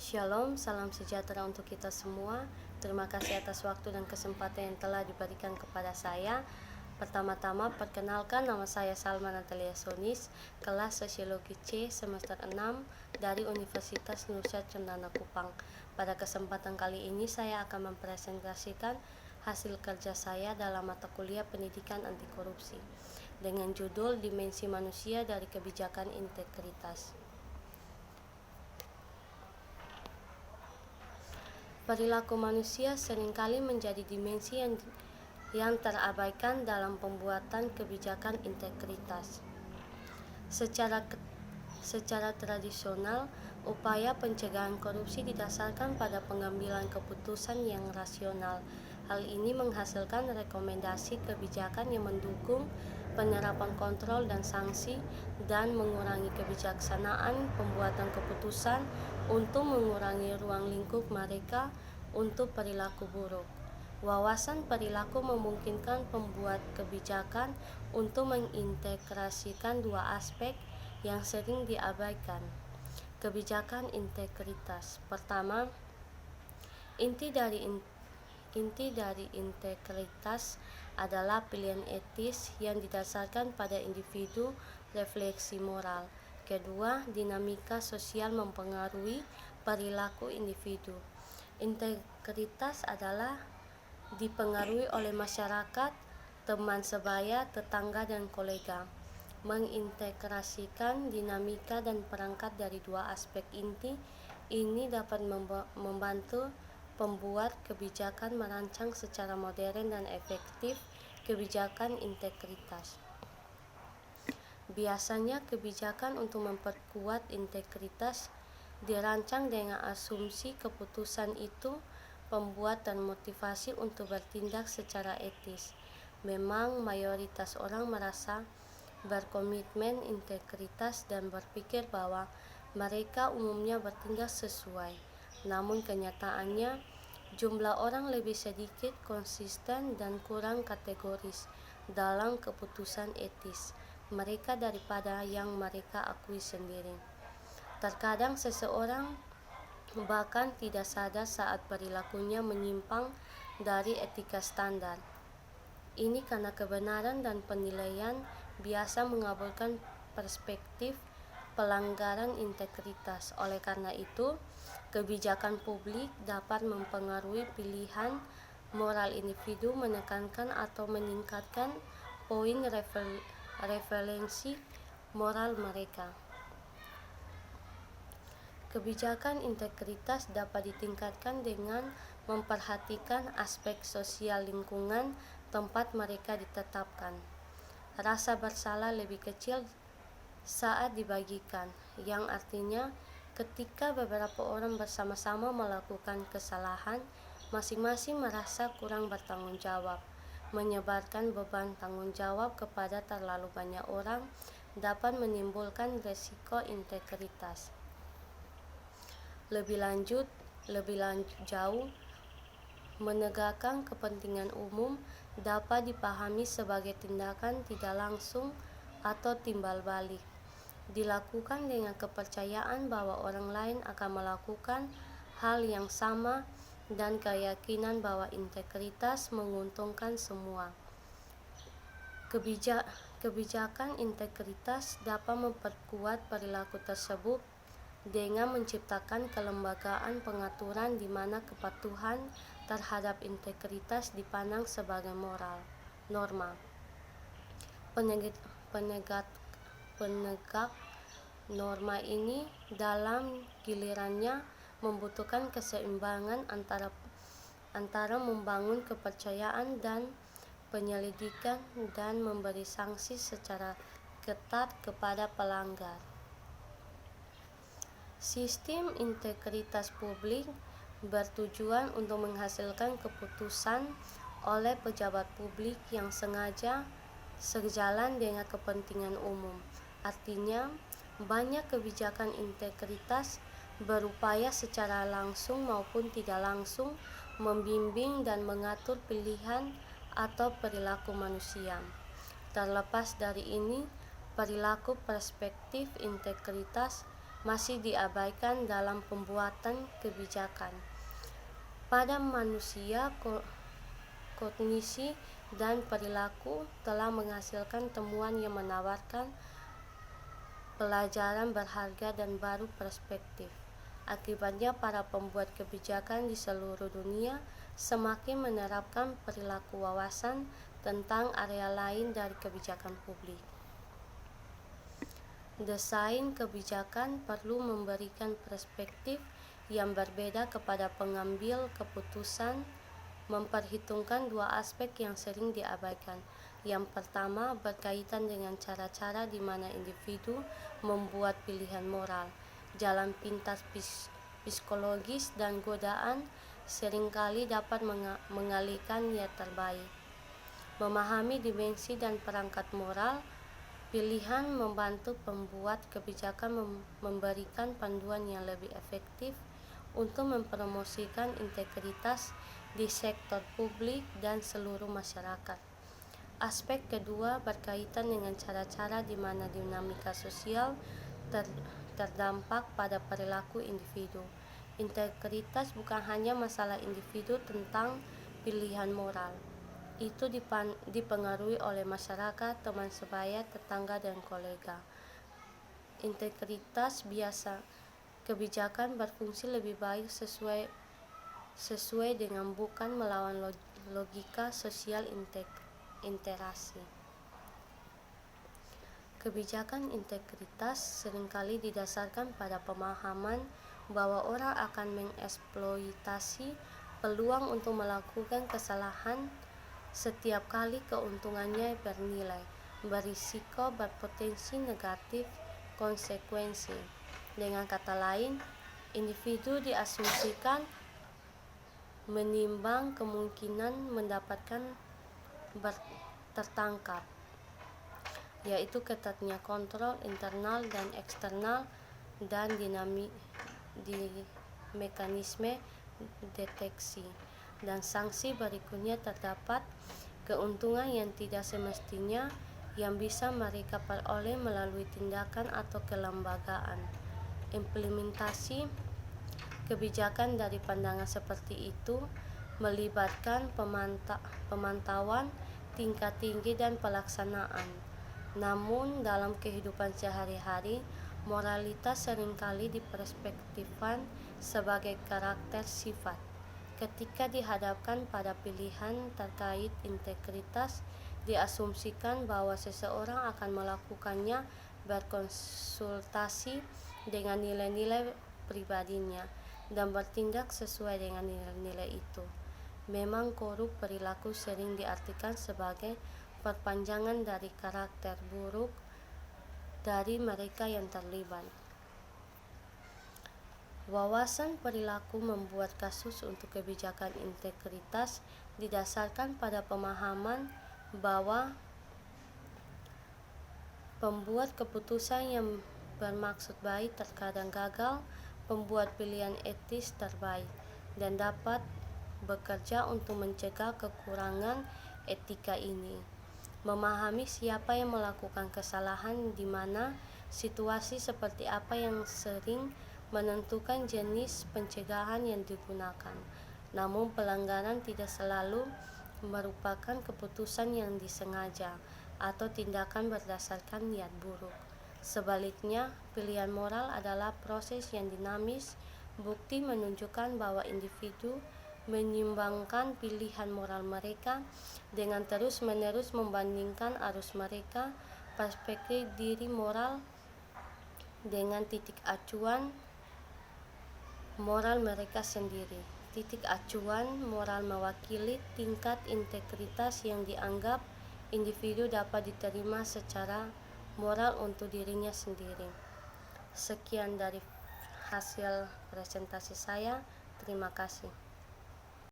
Shalom, salam sejahtera untuk kita semua. Terima kasih atas waktu dan kesempatan yang telah diberikan kepada saya. Pertama-tama, perkenalkan, nama saya Salma Natalia Sonis, kelas Sosiologi C semester 6 dari Universitas Nusa Cendana Kupang. Pada kesempatan kali ini saya akan mempresentasikan hasil kerja saya dalam mata kuliah Pendidikan Anti Korupsi dengan judul Dimensi Manusia dari Kebijakan Integritas. Perilaku manusia seringkali menjadi dimensi yang terabaikan dalam pembuatan kebijakan integritas. Secara tradisional, upaya pencegahan korupsi didasarkan pada pengambilan keputusan yang rasional. Hal ini menghasilkan rekomendasi kebijakan yang mendukung penerapan kontrol dan sanksi dan mengurangi kebijaksanaan pembuatan keputusan untuk mengurangi ruang lingkup mereka untuk perilaku buruk. Wawasan perilaku memungkinkan pembuat kebijakan untuk mengintegrasikan dua aspek yang sering diabaikan. Kebijakan integritas. Pertama, inti dari integritas adalah pilihan etis yang didasarkan pada individu, refleksi moral. Kedua, dinamika sosial mempengaruhi perilaku individu. Integritas adalah dipengaruhi oleh masyarakat, teman sebaya, tetangga, dan kolega. Mengintegrasikan dinamika dan perangkat dari dua aspek inti ini dapat membantu pembuat kebijakan merancang secara modern dan efektif kebijakan integritas. Biasanya kebijakan untuk memperkuat integritas dirancang dengan asumsi keputusan itu pembuat dan motivasi untuk bertindak secara etis. Memang mayoritas orang merasa berkomitmen integritas dan berpikir bahwa mereka umumnya bertindak sesuai. Namun kenyataannya, jumlah orang lebih sedikit konsisten dan kurang kategoris dalam keputusan etis mereka daripada yang mereka akui sendiri. Terkadang seseorang bahkan tidak sadar saat perilakunya menyimpang dari etika standar. Ini karena kebenaran dan penilaian biasa mengabulkan perspektif pelanggaran integritas. Oleh karena itu, kebijakan publik dapat mempengaruhi pilihan moral individu, menekankan atau meningkatkan poin referensi moral mereka. Kebijakan integritas dapat ditingkatkan dengan memperhatikan aspek sosial lingkungan tempat mereka ditetapkan. Rasa bersalah lebih kecil saat dibagikan, yang artinya ketika beberapa orang bersama-sama melakukan kesalahan, masing-masing merasa kurang bertanggung jawab. Menyebarkan beban tanggung jawab kepada terlalu banyak orang dapat menimbulkan risiko integritas. Lebih jauh, menegakkan kepentingan umum dapat dipahami sebagai tindakan tidak langsung atau timbal balik, dilakukan dengan kepercayaan bahwa orang lain akan melakukan hal yang sama dan keyakinan bahwa integritas menguntungkan semua. Kebijakan integritas dapat memperkuat perilaku tersebut dengan menciptakan kelembagaan pengaturan di mana kepatuhan terhadap integritas dipandang sebagai norma. Penegak norma ini dalam gilirannya membutuhkan keseimbangan antara membangun kepercayaan dan penyelidikan dan memberi sanksi secara ketat kepada pelanggar. Sistem integritas publik bertujuan untuk menghasilkan keputusan oleh pejabat publik yang sengaja sejalan dengan kepentingan umum. Artinya, banyak kebijakan integritas berupaya secara langsung maupun tidak langsung membimbing dan mengatur pilihan atau perilaku manusia. Terlepas dari ini, perilaku perspektif integritas masih diabaikan dalam pembuatan kebijakan. Pada manusia, kognisi dan perilaku telah menghasilkan temuan yang menawarkan pelajaran berharga dan baru perspektif. Akibatnya, para pembuat kebijakan di seluruh dunia semakin menerapkan perilaku wawasan tentang area lain dari kebijakan publik. Desain kebijakan perlu memberikan perspektif yang berbeda kepada pengambil keputusan, memperhitungkan dua aspek yang sering diabaikan. Yang pertama berkaitan dengan cara-cara di mana individu membuat pilihan moral. Jalan pintas psikologis dan godaan seringkali dapat mengalihkan niat terbaik. Memahami dimensi dan perangkat moral pilihan membantu pembuat kebijakan memberikan panduan yang lebih efektif untuk mempromosikan integritas di sektor publik dan seluruh masyarakat. Aspek kedua berkaitan dengan cara-cara di mana dinamika sosial terdampak pada perilaku individu. Integritas bukan hanya masalah individu tentang pilihan moral. Itu dipengaruhi oleh masyarakat, teman sebaya, tetangga, dan kolega. Integritas biasa kebijakan berfungsi lebih baik sesuai dengan bukan melawan logika sosial interaksi. Kebijakan integritas seringkali didasarkan pada pemahaman bahwa orang akan mengeksploitasi peluang untuk melakukan kesalahan setiap kali keuntungannya bernilai, berisiko, berpotensi negatif konsekuensi. Dengan kata lain, individu diasumsikan menimbang kemungkinan mendapatkan tertangkap, yaitu ketatnya kontrol internal dan eksternal dan di mekanisme deteksi dan sanksi berikutnya terdapat keuntungan yang tidak semestinya yang bisa mereka peroleh melalui tindakan atau kelembagaan. Implementasi kebijakan dari pandangan seperti itu melibatkan pemantauan tingkat tinggi dan pelaksanaan. Namun dalam kehidupan sehari-hari, moralitas seringkali diperspektifkan sebagai karakter sifat. Ketika dihadapkan pada pilihan terkait integritas, diasumsikan bahwa seseorang akan melakukannya berkonsultasi dengan nilai-nilai pribadinya dan bertindak sesuai dengan nilai-nilai itu. Memang korup perilaku sering diartikan sebagai perpanjangan dari karakter buruk dari mereka yang terlibat. Wawasan perilaku membuat kasus untuk kebijakan integritas didasarkan pada pemahaman bahwa pembuat keputusan yang bermaksud baik terkadang gagal membuat pilihan etis terbaik dan dapat bekerja untuk mencegah kekurangan etika ini. Memahami siapa yang melakukan kesalahan di mana, situasi seperti apa yang sering menentukan jenis pencegahan yang digunakan. Namun pelanggaran tidak selalu merupakan keputusan yang disengaja atau tindakan berdasarkan niat buruk. Sebaliknya, pilihan moral adalah proses yang dinamis. Bukti menunjukkan bahwa individu menyimbangkan pilihan moral mereka dengan terus-menerus membandingkan arus mereka, perspektif diri moral dengan titik acuan moral mereka sendiri. Titik acuan moral mewakili tingkat integritas yang dianggap individu dapat diterima secara moral untuk dirinya sendiri. Sekian dari hasil presentasi saya. Terima kasih.